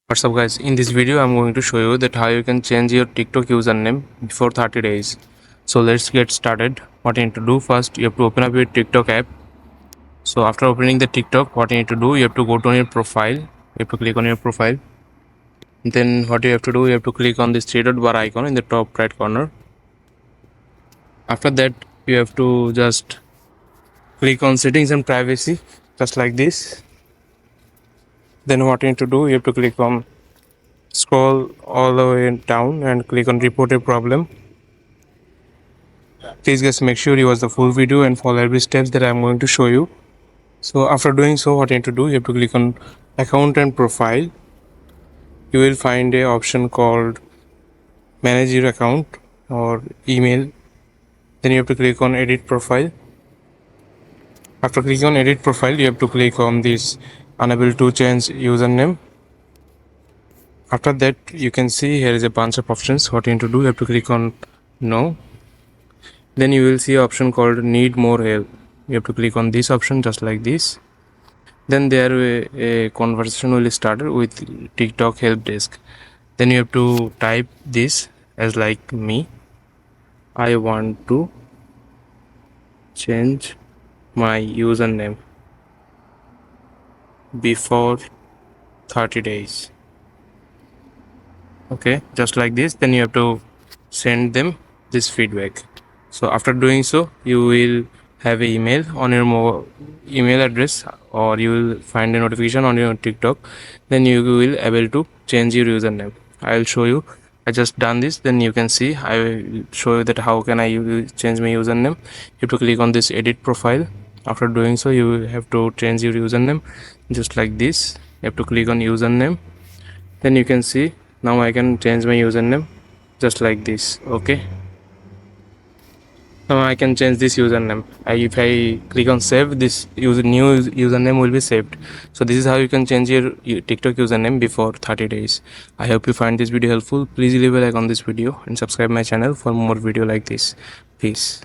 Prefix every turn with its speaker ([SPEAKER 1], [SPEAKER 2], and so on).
[SPEAKER 1] What's up guys, in this video I'm going to show you that how you can change your TikTok username before 30 days. So let's get started. What you need to do first, you have to open up your TikTok app. So after opening the TikTok, what you need to do, you have to go to your profile. You have to click on your profile. Then what you have to do, you have to click on this three dot bar icon in the top right corner. After that, you have to just click on settings and privacy, just like this. Then what you need to do, you have to click on scroll all the way down and click on report a problem. Please guys, make sure you watch the full video and follow every steps that I'm going to show you. So after doing so, what you need to do, you have to click on account and profile. You will find a option called manage your account or email. Then you have to click on edit profile. After clicking on edit profile, you have to click on this unable to change username. After that, you can see here is a bunch of options. What you need to do, you have to click on no. Then you will see an option called need more help. You have to click on this option just like this. Then there a conversation will start with TikTok help desk. Then you have to type this as like me. I want to change my username before 30 days. Okay, just like this. Then you have to send them this feedback. So after doing so, you will have an email on your email address, or you will find a notification on your TikTok. Then you will able to change your username. I will show you. I just done this. Then you can see I will show you that how can I change my username. You have to click on this edit profile. After doing so, you will have to change your username just like this. You have to click on username. Then you can see now I can change my username just like this. Okay, now I can change this username. If I click on save, this new username will be saved. So this is how you can change your TikTok username before 30 days. I hope you find this video helpful. Please leave a like on this video and subscribe my channel for more video like this. Peace.